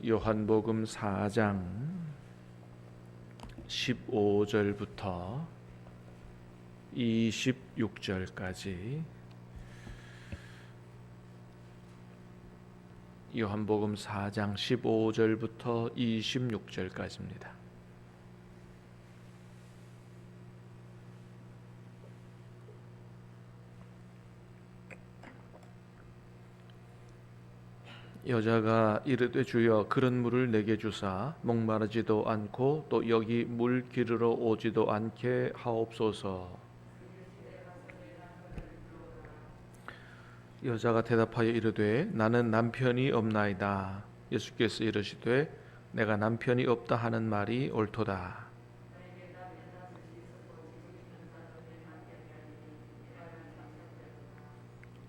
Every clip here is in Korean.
요한복음 4장 15절부터 26절까지 요한복음 4장 15절부터 26절까지입니다. 여자가 이르되 주여 그런 물을 내게 주사 목마르지도 않고 또 여기 물 기르러 오지도 않게 하옵소서. 여자가 대답하여 이르되 나는 남편이 없나이다. 예수께서 이르시되 내가 남편이 없다 하는 말이 옳도다.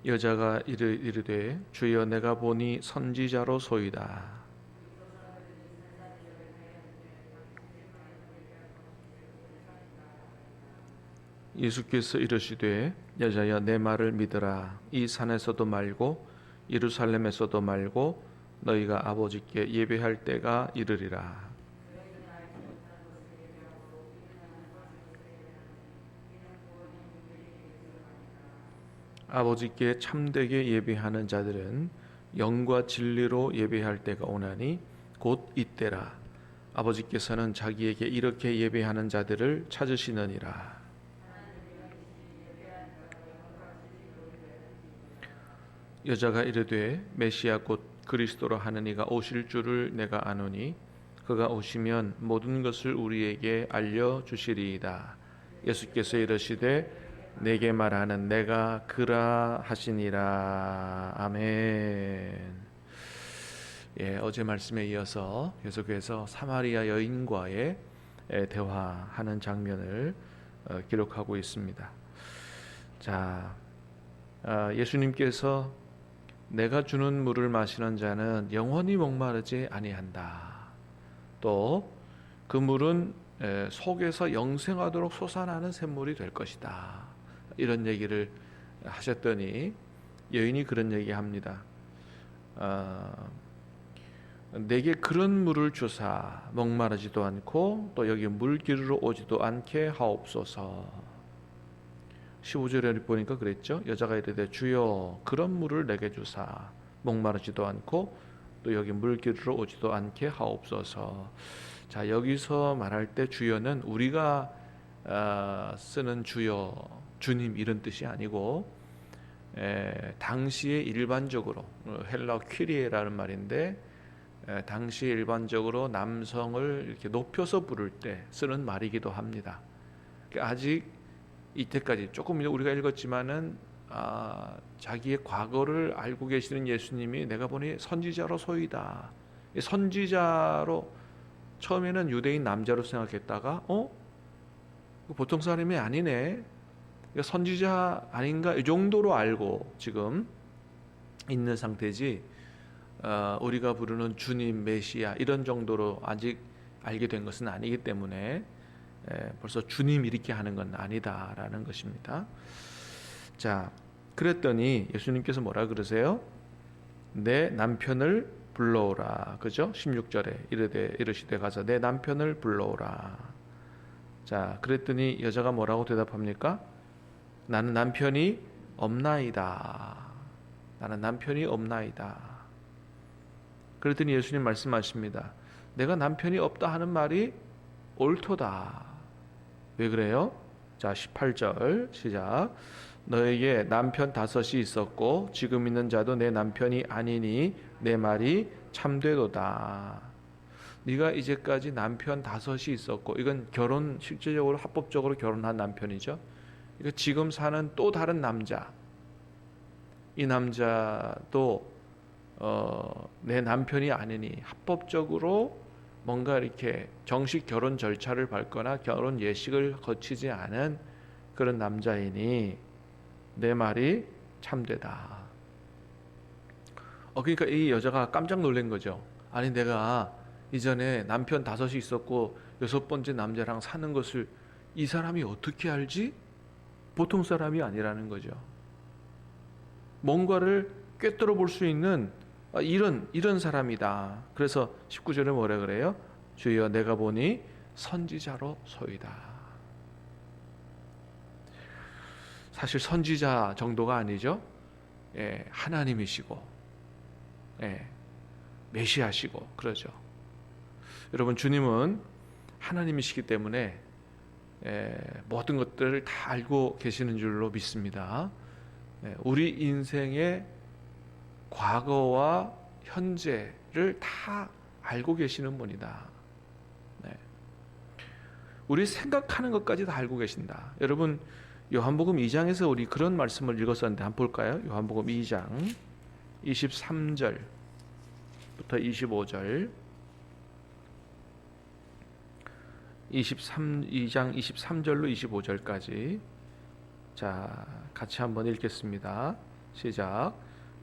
여자가 이르되 주여 내가 보니 선지자로소이다. 예수께서 이르시되 여자여 내 말을 믿으라. 이 산에서도 말고 예루살렘에서도 말고 너희가 아버지께 예배할 때가 이르리라. 아버지께 참되게 예배하는 자들은 영과 진리로 예배할 때가 오나니 곧 이때라. 아버지께서는 자기에게 이렇게 예배하는 자들을 찾으시느니라. 여자가 이르되 메시아 곧 그리스도로 하는 이가 오실 줄을 내가 아노니 그가 오시면 모든 것을 우리에게 알려주시리이다. 예수께서 이르시되 내게 말하는 내가 그라 하시니라. 아멘. 어제 말씀에 이어서 계속해서 사마리아 여인과의 대화하는 장면을 기록하고 있습니다. 자, 예수님께서 내가 주는 물을 마시는 자는 영원히 목마르지 아니한다. 또 그 물은 속에서 영생하도록 솟아나는 샘물이 될 것이다. 이런 얘기를 하셨더니 여인이 그런 얘기합니다. 내게 그런 물을 주사 목마르지도 않고 또 여기 물 기르러 오지도 않게 하옵소서. 15절에 보니까 그랬죠. 여자가 이르되 주여 그런 물을 내게 주사 목마르지도 않고 또 여기 물 기르러 오지도 않게 하옵소서. 자, 여기서 말할 때 주여는 우리가 쓰는 주여, 주님 이런 뜻이 아니고 당시에 일반적으로 헬라어 퀴리에라는 말인데 당시에 일반적으로 남성을 이렇게 높여서 부를 때 쓰는 말이기도 합니다. 아직 이때까지 조금 우리가 읽었지만은 자기의 과거를 알고 계시는 예수님이 내가 보니 선지자로소이다. 선지자로 처음에는 유대인 남자로 생각했다가 보통 사람이 아니네. 선지자 아닌가 이 정도로 알고 지금 있는 상태지 우리가 부르는 주님 메시아 이런 정도로 아직 알게 된 것은 아니기 때문에 벌써 주님 이렇게 하는 건 아니다라는 것입니다. 자, 그랬더니 예수님께서 뭐라 그러세요? 내 남편을 불러오라. 그죠? 16절에 이르시되 가서 내 남편을 불러오라. 자, 그랬더니 여자가 뭐라고 대답합니까? 나는 남편이 없나이다. 나는 남편이 없나이다. 그랬더니 예수님 말씀하십니다. 내가 남편이 없다 하는 말이 옳도다. 왜 그래요? 자, 18절 시작. 너에게 남편 5이 있었고 지금 있는 자도 내 남편이 아니니 내 말이 참되도다. 네가 이제까지 남편 5이 있었고 이건 결혼 실질적으로 합법적으로 결혼한 남편이죠. 그러니까 지금 사는 또 다른 남자, 이 남자도 내 남편이 아니니 합법적으로 뭔가 이렇게 정식 결혼 절차를 밟거나 결혼 예식을 거치지 않은 그런 남자이니 내 말이 참되다. 그러니까 이 여자가 깜짝 놀란 거죠. 아니 내가 이전에 남편 5이 있었고 6번째 남자랑 사는 것을 이 사람이 어떻게 알지? 보통 사람이 아니라는 거죠. 뭔가를 꿰뚫어 볼 수 있는 이런 사람이다. 그래서 19절에 뭐라 그래요? 주여 내가 보니 선지자로소이다. 사실 선지자 정도가 아니죠. 하나님이시고 메시아시고 그러죠. 여러분, 주님은 하나님이시기 때문에 모든 것들을 다 알고 계시는 줄로 믿습니다. 우리 인생의 과거와 현재를 다 알고 계시는 분이다. 우리 생각하는 것까지 다 알고 계신다. 여러분, 요한복음 2장에서 우리 그런 말씀을 읽었었는데 한번 볼까요? 요한복음 2장 23절부터 25절, 2장 23절로 25절까지 자, 같이 한번 읽겠습니다. 시작.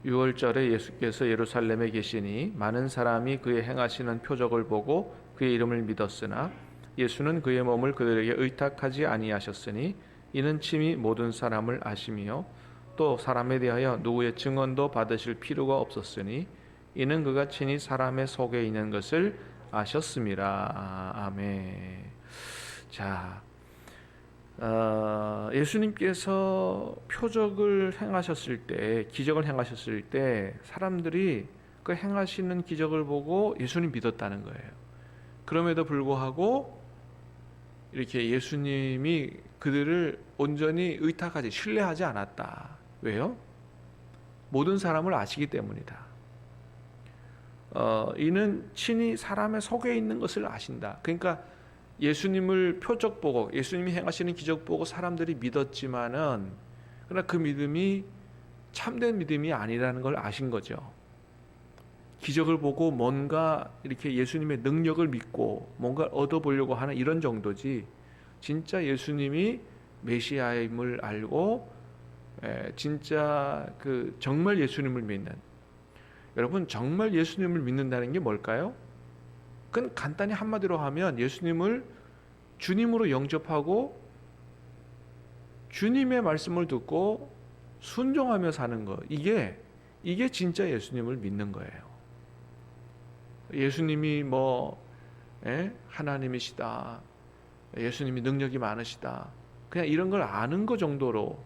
6월절에 예수께서 예루살렘에 계시니 많은 사람이 그의 행하시는 표적을 보고 그의 이름을 믿었으나 예수는 그의 몸을 그들에게 의탁하지 아니하셨으니 이는 친히 모든 사람을 아시며 또 사람에 대하여 누구의 증언도 받으실 필요가 없었으니 이는 그가 친히 사람의 속에 있는 것을 아셨음이라. 아멘. 자, 예수님께서 표적을 행하셨을 때, 기적을 행하셨을 때 사람들이 그 행하시는 기적을 보고 예수님 믿었다는 거예요. 그럼에도 불구하고 이렇게 예수님이 그들을 온전히 의탁하지, 신뢰하지 않았다. 왜요? 모든 사람을 아시기 때문이다. 이는 친히 사람의 속에 있는 것을 아신다. 그러니까 예수님을 표적 보고, 예수님이 행하시는 기적 보고 사람들이 믿었지만은, 그러나 그 믿음이 참된 믿음이 아니라는 걸 아신 거죠. 기적을 보고 뭔가 이렇게 예수님의 능력을 믿고 뭔가 얻어보려고 하는 이런 정도지, 진짜 예수님이 메시아임을 알고 진짜 정말 예수님을 믿는, 여러분, 정말 예수님을 믿는다는 게 뭘까요? 그건 간단히 한마디로 하면 예수님을 주님으로 영접하고 주님의 말씀을 듣고 순종하며 사는 것, 이게 진짜 예수님을 믿는 거예요. 예수님이 하나님이시다, 예수님이 능력이 많으시다, 그냥 이런 걸 아는 것 정도로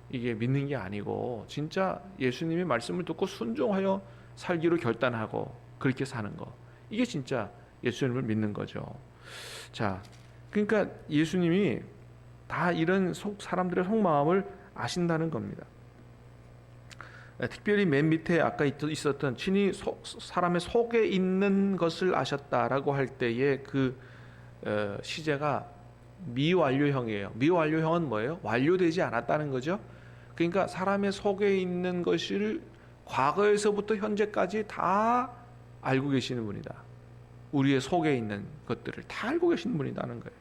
이게 믿는 게 아니고 진짜 예수님의 말씀을 듣고 순종하여 살기로 결단하고 그렇게 사는 거, 이게 진짜 예수님을 믿는 거죠. 자, 그러니까 예수님이 다 이런 사람들의 속마음을 아신다는 겁니다. 특별히 맨 밑에 아까 있었던 친히 사람의 속에 있는 것을 아셨다라고 할 때의 그 시제가 미완료형이에요. 미완료형은 뭐예요? 완료되지 않았다는 거죠. 그러니까 사람의 속에 있는 것을 과거에서부터 현재까지 다 알고 계시는 분이다. 우리의 속에 있는 것들을 다 알고 계시는 분이라는 거예요.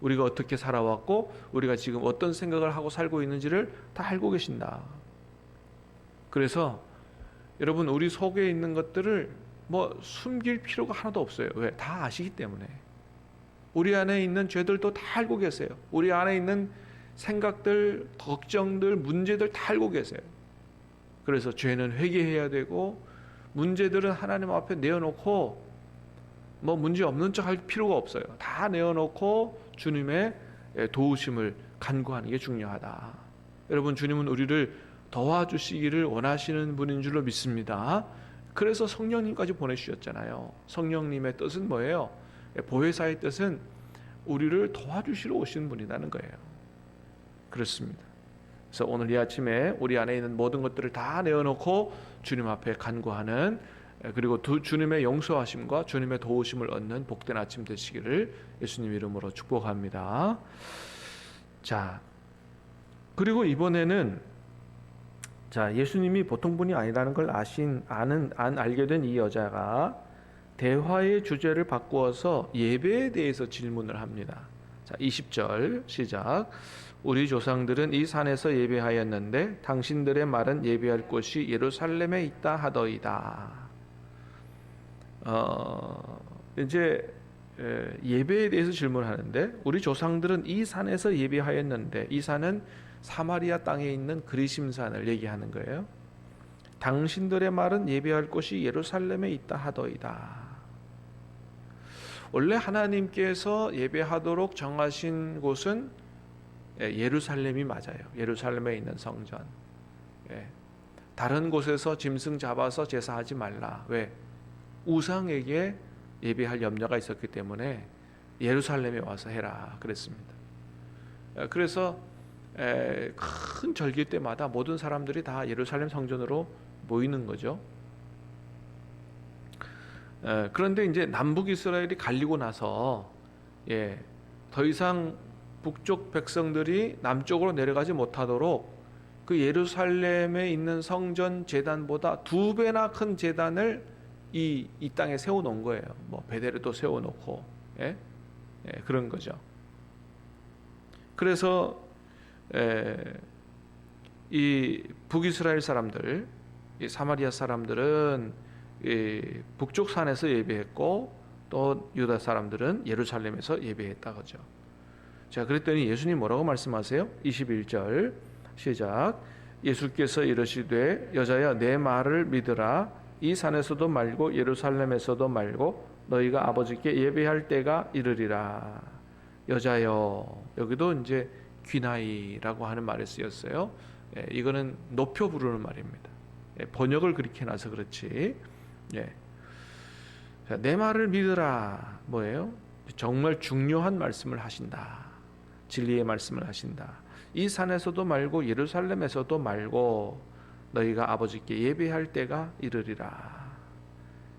우리가 어떻게 살아왔고 우리가 지금 어떤 생각을 하고 살고 있는지를 다 알고 계신다. 그래서 여러분, 우리 속에 있는 것들을 숨길 필요가 하나도 없어요. 왜? 다 아시기 때문에. 우리 안에 있는 죄들도 다 알고 계세요. 우리 안에 있는 생각들, 걱정들, 문제들 다 알고 계세요. 그래서 죄는 회개해야 되고 문제들은 하나님 앞에 내어놓고 문제 없는 척 할 필요가 없어요. 다 내어놓고 주님의 도우심을 간구하는 게 중요하다. 여러분, 주님은 우리를 도와주시기를 원하시는 분인 줄로 믿습니다. 그래서 성령님까지 보내주셨잖아요. 성령님의 뜻은 뭐예요? 보혜사의 뜻은 우리를 도와주시러 오시는 분이라는 거예요. 그렇습니다. 그래서 오늘 이 아침에 우리 안에 있는 모든 것들을 다 내어놓고 주님 앞에 간구하는, 그리고 주님의 용서하심과 주님의 도우심을 얻는 복된 아침 되시기를 예수님 이름으로 축복합니다. 자, 그리고 이번에는 예수님이 보통 분이 아니라는 걸 알게 된 이 여자가 대화의 주제를 바꾸어서 예배에 대해서 질문을 합니다. 자, 20절 시작. 우리 조상들은 이 산에서 예배하였는데 당신들의 말은 예배할 곳이 예루살렘에 있다 하더이다. 이제 예배에 대해서 질문하는데, 우리 조상들은 이 산에서 예배하였는데, 이 산은 사마리아 땅에 있는 그리심산을 얘기하는 거예요. 당신들의 말은 예배할 곳이 예루살렘에 있다 하더이다. 원래 하나님께서 예배하도록 정하신 곳은 예루살렘이 맞아요. 예루살렘에 있는 성전. 다른 곳에서 짐승 잡아서 제사하지 말라. 왜? 우상에게 예배할 염려가 있었기 때문에 예루살렘에 와서 해라 그랬습니다. 그래서 큰 절기 때마다 모든 사람들이 다 예루살렘 성전으로 모이는 거죠. 그런데 이제 남북 이스라엘이 갈리고 나서 더 이상 북쪽 백성들이 남쪽으로 내려가지 못하도록 그 예루살렘에 있는 성전 제단보다 2배나 큰 제단을 이 땅에 세워놓은 거예요. 뭐 베델에도 세워놓고 그런 거죠. 그래서 이 북이스라엘 사람들, 이 사마리아 사람들은 이 북쪽 산에서 예배했고 또 유다 사람들은 예루살렘에서 예배했다 그죠. 자, 그랬더니 예수님 뭐라고 말씀하세요? 21절 시작. 예수께서 이르시되 여자야 내 말을 믿으라. 이 산에서도 말고 예루살렘에서도 말고 너희가 아버지께 예배할 때가 이르리라. 여자여, 여기도 이제 귀나이라고 하는 말이 쓰였어요. 이거는 높여 부르는 말입니다. 번역을 그렇게 해놔서 그렇지. 자, 내 말을 믿으라. 뭐예요? 정말 중요한 말씀을 하신다. 진리의 말씀을 하신다. 이 산에서도 말고 예루살렘에서도 말고 너희가 아버지께 예배할 때가 이르리라.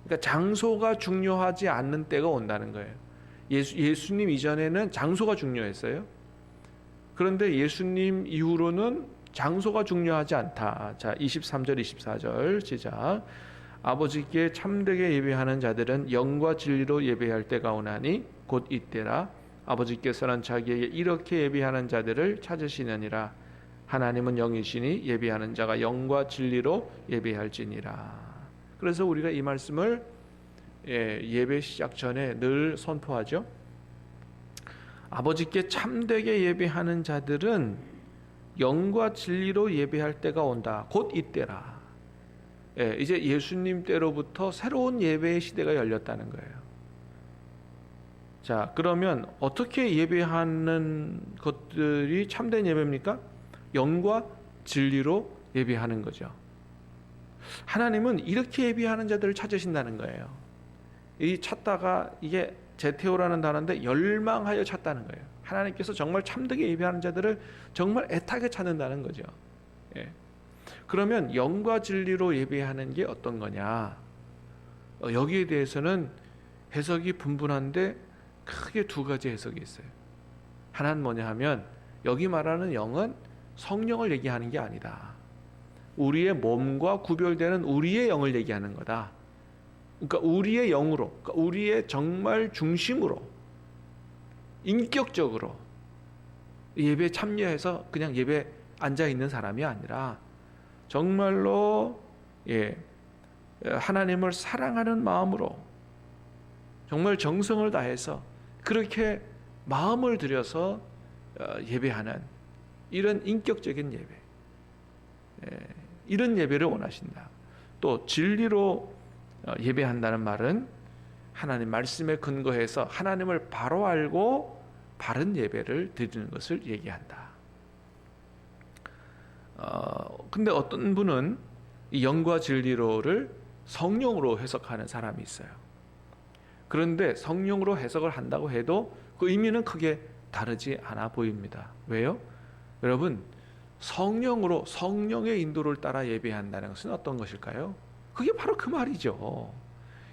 그러니까 장소가 중요하지 않는 때가 온다는 거예요. 예수님 이전에는 장소가 중요했어요. 그런데 예수님 이후로는 장소가 중요하지 않다. 자, 23절 24절 시작. 아버지께 참되게 예배하는 자들은 영과 진리로 예배할 때가 오나니 곧 이때라. 아버지께서는 자기에게 이렇게 예배하는 자들을 찾으시느니라. 하나님은 영이시니 예배하는 자가 영과 진리로 예배할지니라. 그래서 우리가 이 말씀을 예배 시작 전에 늘 선포하죠. 아버지께 참되게 예배하는 자들은 영과 진리로 예배할 때가 온다. 곧 이때라. 이제 예수님 때로부터 새로운 예배의 시대가 열렸다는 거예요. 자, 그러면 어떻게 예배하는 것들이 참된 예배입니까? 영과 진리로 예배하는 거죠. 하나님은 이렇게 예배하는 자들을 찾으신다는 거예요. 이 찾다가 이게 제테오라는 단어인데 열망하여 찾다는 거예요. 하나님께서 정말 참되게 예배하는 자들을 정말 애타게 찾는다는 거죠. 그러면 영과 진리로 예배하는 게 어떤 거냐? 여기에 대해서는 해석이 분분한데 크게 2가지 해석이 있어요. 하나는 뭐냐 하면 여기 말하는 영은 성령을 얘기하는 게 아니다. 우리의 몸과 구별되는 우리의 영을 얘기하는 거다. 그러니까 우리의 영으로, 그러니까 우리의 정말 중심으로, 인격적으로 예배에 참여해서 그냥 예배 앉아 있는 사람이 아니라 정말로 하나님을 사랑하는 마음으로 정말 정성을 다해서 그렇게 마음을 들여서 예배하는 이런 인격적인 예배, 이런 예배를 원하신다. 또 진리로 예배한다는 말은 하나님 말씀에 근거해서 하나님을 바로 알고 바른 예배를 드리는 것을 얘기한다. 근데 어떤 분은 이 영과 진리로를 성령으로 해석하는 사람이 있어요. 그런데 성령으로 해석을 한다고 해도 그 의미는 크게 다르지 않아 보입니다. 왜요? 여러분, 성령으로 성령의 인도를 따라 예배한다는 것은 어떤 것일까요? 그게 바로 그 말이죠.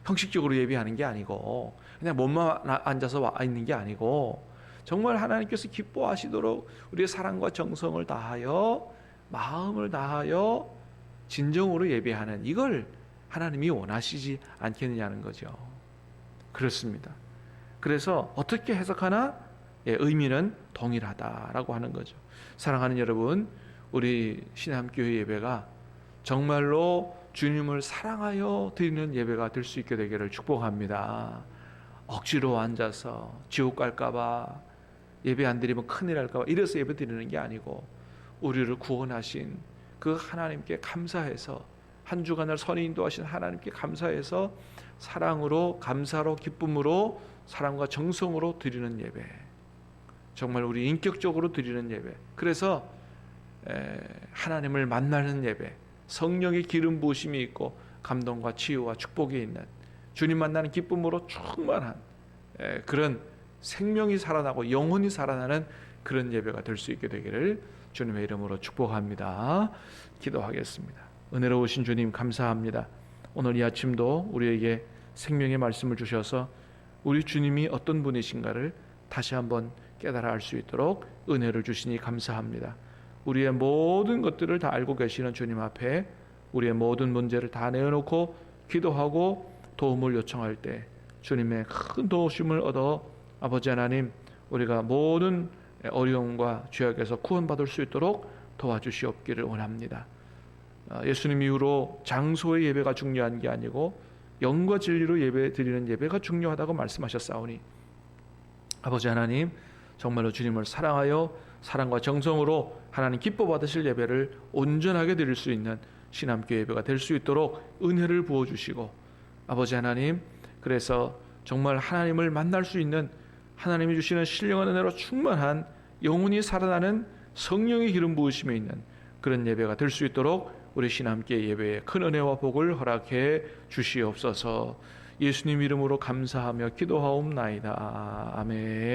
형식적으로 예배하는 게 아니고 그냥 몸만 앉아서 와 있는 게 아니고 정말 하나님께서 기뻐하시도록 우리의 사랑과 정성을 다하여 마음을 다하여 진정으로 예배하는 이걸 하나님이 원하시지 않겠느냐는 거죠. 그렇습니다. 그래서 어떻게 해석하나 의미는 동일하다라고 하는 거죠. 사랑하는 여러분, 우리 신암교회 예배가 정말로 주님을 사랑하여 드리는 예배가 될 수 있게 되기를 축복합니다. 억지로 앉아서 지옥 갈까봐 예배 안 드리면 큰일 날까봐 이래서 예배 드리는 게 아니고 우리를 구원하신 그 하나님께 감사해서 한 주간을 선히 인도하신 하나님께 감사해서 사랑으로, 감사로, 기쁨으로, 사랑과 정성으로 드리는 예배, 정말 우리 인격적으로 드리는 예배, 그래서 하나님을 만나는 예배, 성령의 기름 부으심이 있고 감동과 치유와 축복이 있는, 주님 만나는 기쁨으로 충만한 그런 생명이 살아나고 영혼이 살아나는 그런 예배가 될 수 있게 되기를 주님의 이름으로 축복합니다. 기도하겠습니다. 은혜로우신 주님 감사합니다. 오늘 이 아침도 우리에게 생명의 말씀을 주셔서 우리 주님이 어떤 분이신가를 다시 한번 깨달아 알 수 있도록 은혜를 주시니 감사합니다. 우리의 모든 것들을 다 알고 계시는 주님 앞에 우리의 모든 문제를 다 내어놓고 기도하고 도움을 요청할 때 주님의 큰 도우심을 얻어 아버지 하나님, 우리가 모든 어려움과 죄악에서 구원받을 수 있도록 도와주시옵기를 원합니다. 예수님 이후로 장소의 예배가 중요한 게 아니고 영과 진리로 예배 드리는 예배가 중요하다고 말씀하셨사오니 아버지 하나님, 정말로 주님을 사랑하여 사랑과 정성으로 하나님 기뻐 받으실 예배를 온전하게 드릴 수 있는 신함교회 예배가 될 수 있도록 은혜를 부어주시고, 아버지 하나님, 그래서 정말 하나님을 만날 수 있는, 하나님이 주시는 신령한 은혜로 충만한 영혼이 살아나는 성령의 기름 부으심에 있는 그런 예배가 될 수 있도록 우리 신함교회 예배에 큰 은혜와 복을 허락해 주시옵소서. 예수님 이름으로 감사하며 기도하옵나이다. 아멘.